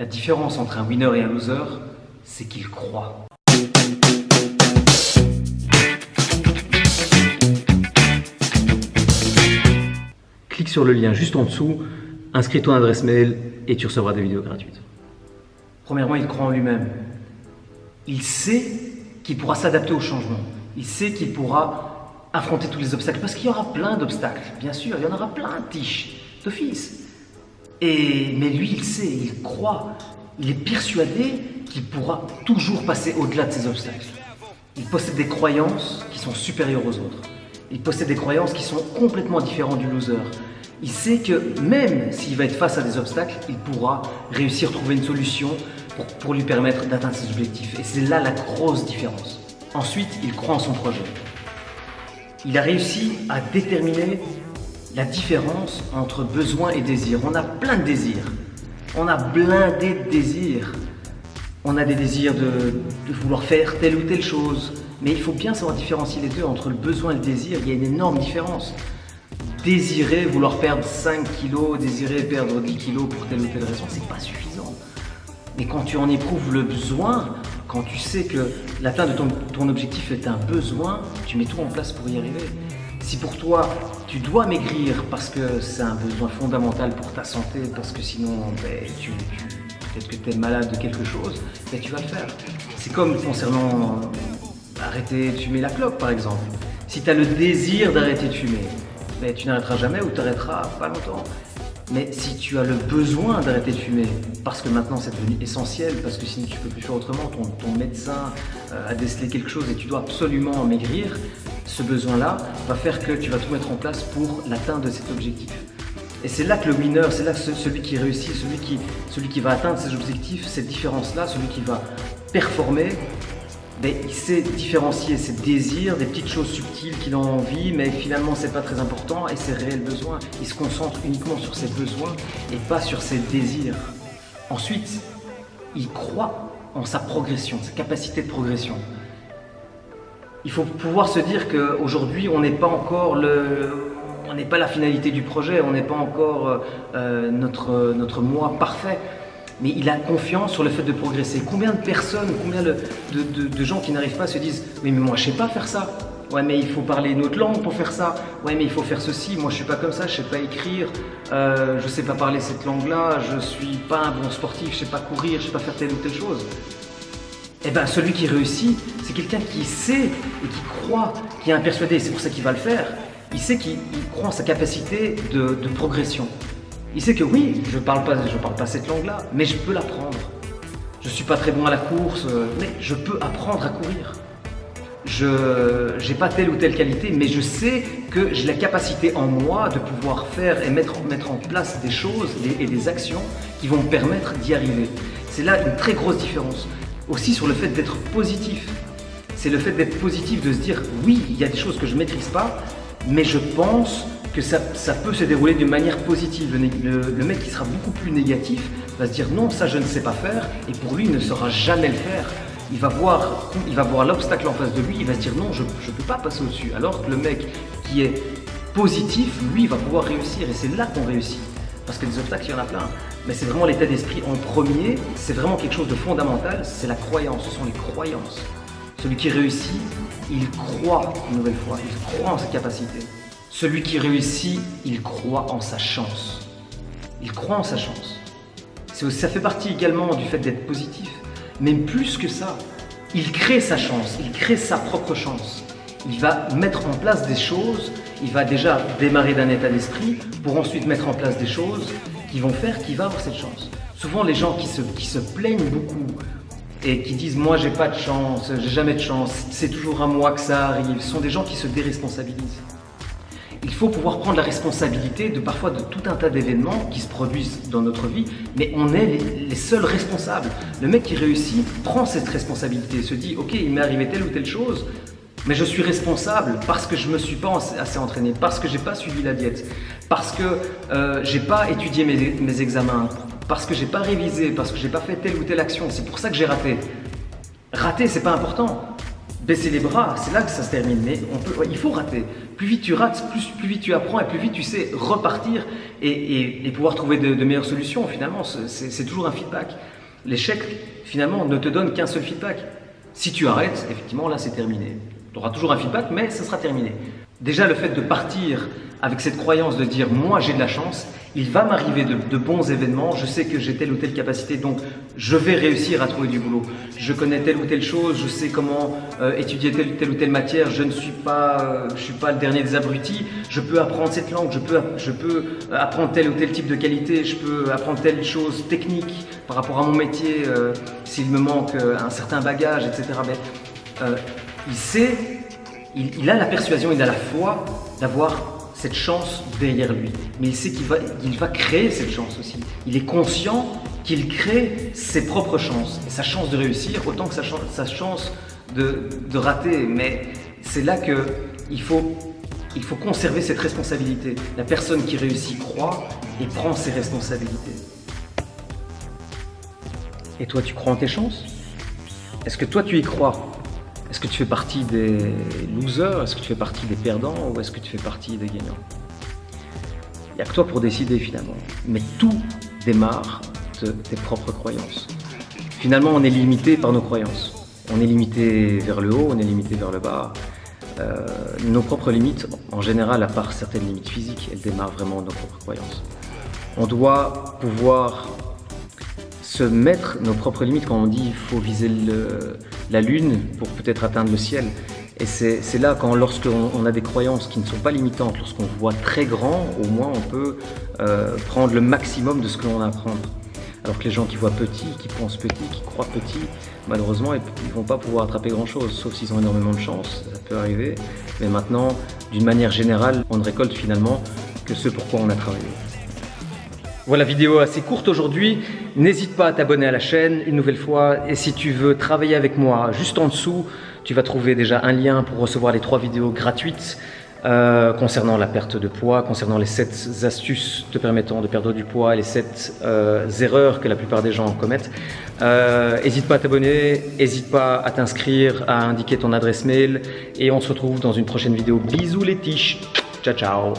La différence entre un winner et un loser, c'est qu'il croit. Clique sur le lien juste en dessous, inscris ton adresse mail et tu recevras des vidéos gratuites. Premièrement, il croit en lui-même. Il sait qu'il pourra s'adapter au changement. Il sait qu'il pourra affronter tous les obstacles. Parce qu'il y aura plein d'obstacles, bien sûr. Il y en aura plein, tiche, d'office. Mais lui, il sait, il croit. Il est persuadé qu'il pourra toujours passer au-delà de ces obstacles. Il possède des croyances qui sont supérieures aux autres. Il possède des croyances qui sont complètement différentes du loser. Il sait que même s'il va être face à des obstacles, il pourra réussir à trouver une solution pour lui permettre d'atteindre ses objectifs. Et c'est là la grosse différence. Ensuite, il croit en son projet. Il a réussi à déterminer la différence entre besoin et désir. On a plein de désirs. On a blindé de désirs. On a des désirs de vouloir faire telle ou telle chose. Mais il faut bien savoir différencier les deux. Entre le besoin et le désir, il y a une énorme différence. Désirer, vouloir perdre 5 kilos, désirer perdre 10 kilos pour telle ou telle raison, c'est pas suffisant. Mais quand tu en éprouves le besoin, quand tu sais que l'atteinte de ton objectif est un besoin, tu mets tout en place pour y arriver. Si pour toi, tu dois maigrir parce que c'est un besoin fondamental pour ta santé, parce que sinon, peut-être que tu es malade de quelque chose, tu vas le faire. C'est comme concernant arrêter de fumer la clope, par exemple. Si tu as le désir d'arrêter de fumer, tu n'arrêteras jamais ou tu arrêteras pas longtemps. Mais si tu as le besoin d'arrêter de fumer, parce que maintenant c'est devenu essentiel, parce que sinon tu ne peux plus faire autrement, ton médecin a décelé quelque chose et tu dois absolument maigrir, ce besoin-là va faire que tu vas tout mettre en place pour l'atteinte de cet objectif. Et c'est là que le winner, c'est là que celui qui réussit, celui qui va atteindre ses objectifs, cette différence-là, celui qui va performer, il sait différencier ses désirs, des petites choses subtiles qu'il a envie, mais finalement c'est pas très important, et ses réels besoins. Il se concentre uniquement sur ses besoins et pas sur ses désirs. Ensuite, il croit en sa progression, sa capacité de progression. Il faut pouvoir se dire qu'aujourd'hui on n'est pas encore on n'est pas la finalité du projet, on n'est pas encore notre moi parfait. Mais il a confiance sur le fait de progresser. Combien de personnes, combien de gens qui n'arrivent pas se disent « Oui, mais moi, je ne sais pas faire ça. Ouais, mais il faut parler une autre langue pour faire ça. Ouais, mais il faut faire ceci. Moi, je ne suis pas comme ça. Je ne sais pas écrire. Je ne sais pas parler cette langue-là. Je ne suis pas un bon sportif. Je ne sais pas courir. Je ne sais pas faire telle ou telle chose. » Eh bien, celui qui réussit, c'est quelqu'un qui sait et qui croit, qui est un persuadé. C'est pour ça qu'il va le faire. Il sait qu'il croit en sa capacité de progression. Il sait que oui, je parle pas cette langue-là, mais je peux l'apprendre. Je suis pas très bon à la course, mais je peux apprendre à courir. Je n'ai pas telle ou telle qualité, mais je sais que j'ai la capacité en moi de pouvoir faire et mettre en place des choses et des actions qui vont me permettre d'y arriver. C'est là une très grosse différence. Aussi sur le fait d'être positif. C'est le fait d'être positif, de se dire oui, il y a des choses que je ne maîtrise pas, mais je pense que ça peut se dérouler d'une manière positive. Le mec qui sera beaucoup plus négatif va se dire non, ça je ne sais pas faire, et pour lui il ne saura jamais le faire. Il va voir l'obstacle en face de lui, il va se dire non, je ne peux pas passer au-dessus. Alors que le mec qui est positif, lui, il va pouvoir réussir, et c'est là qu'on réussit. Parce que des obstacles, il y en a plein. Mais c'est vraiment l'état d'esprit en premier, c'est vraiment quelque chose de fondamental, c'est la croyance, ce sont les croyances. Celui qui réussit, il croit, une nouvelle fois, il croit en ses capacités. Celui qui réussit, il croit en sa chance. Il croit en sa chance. Ça fait partie également du fait d'être positif. Mais plus que ça, il crée sa chance, il crée sa propre chance. Il va mettre en place des choses, il va déjà démarrer d'un état d'esprit pour ensuite mettre en place des choses qui vont faire qu'il va avoir cette chance. Souvent les gens qui se plaignent beaucoup et qui disent « moi j'ai pas de chance, j'ai jamais de chance, c'est toujours à moi que ça arrive », sont des gens qui se déresponsabilisent. Il faut pouvoir prendre la responsabilité parfois de tout un tas d'événements qui se produisent dans notre vie, mais on est les seuls responsables. Le mec qui réussit prend cette responsabilité, se dit « ok, il m'est arrivé telle ou telle chose, mais je suis responsable parce que je ne me suis pas assez entraîné, parce que je n'ai pas suivi la diète, parce que je n'ai pas étudié mes examens, parce que je n'ai pas révisé, parce que je n'ai pas fait telle ou telle action, c'est pour ça que j'ai raté. » Rater, c'est pas important. baisser les bras, c'est là que ça se termine. Mais il faut rater. Plus vite tu rates, plus vite tu apprends et plus vite tu sais repartir et pouvoir trouver de meilleures solutions. Finalement, c'est toujours un feedback. L'échec, finalement, ne te donne qu'un seul feedback. Si tu arrêtes, effectivement, là, c'est terminé. Tu auras toujours un feedback, mais ça sera terminé. Déjà, le fait de partir avec cette croyance de dire « moi, j'ai de la chance », il va m'arriver de bons événements, je sais que j'ai telle ou telle capacité, donc je vais réussir à trouver du boulot. Je connais telle ou telle chose, je sais comment étudier telle ou telle matière, je ne suis pas, le dernier des abrutis, je peux apprendre cette langue, je peux apprendre tel ou tel type de qualité, je peux apprendre telle chose technique par rapport à mon métier, s'il me manque un certain bagage, etc. Mais, il a la persuasion, il a la foi d'avoir cette chance derrière lui. Mais il sait qu'il va créer cette chance aussi. Il est conscient qu'il crée ses propres chances. Et sa chance de réussir, autant que sa chance de rater. Mais c'est là qu'il faut conserver cette responsabilité. La personne qui réussit croit et prend ses responsabilités. Et toi, tu crois en tes chances? Est-ce que toi, tu y crois? Est-ce que tu fais partie des losers? Est-ce que tu fais partie des perdants? Ou est-ce que tu fais partie des gagnants? Il n'y a que toi pour décider finalement. Mais tout démarre de tes propres croyances. Finalement, on est limité par nos croyances. On est limité vers le haut, on est limité vers le bas. Nos propres limites, en général, à part certaines limites physiques, elles démarrent vraiment de nos propres croyances. On doit pouvoir se mettre nos propres limites. Quand on dit il faut viser la lune pour peut-être atteindre le ciel, et c'est là lorsqu'on a des croyances qui ne sont pas limitantes, lorsqu'on voit très grand, au moins on peut prendre le maximum de ce que l'on a à prendre. Alors que les gens qui voient petit, qui pensent petit, qui croient petit, malheureusement ils ne vont pas pouvoir attraper grand chose, sauf s'ils ont énormément de chance, ça peut arriver. Mais maintenant, d'une manière générale, on ne récolte finalement que ce pourquoi on a travaillé. Voilà, vidéo assez courte aujourd'hui. N'hésite pas à t'abonner à la chaîne une nouvelle fois. Et si tu veux travailler avec moi, juste en dessous, tu vas trouver déjà un lien pour recevoir les 3 vidéos gratuites concernant la perte de poids, concernant les 7 astuces te permettant de perdre du poids et les 7 erreurs que la plupart des gens commettent. N'hésite pas à t'abonner, n'hésite pas à t'inscrire, à indiquer ton adresse mail. Et on se retrouve dans une prochaine vidéo. Bisous les tiches. Ciao, ciao.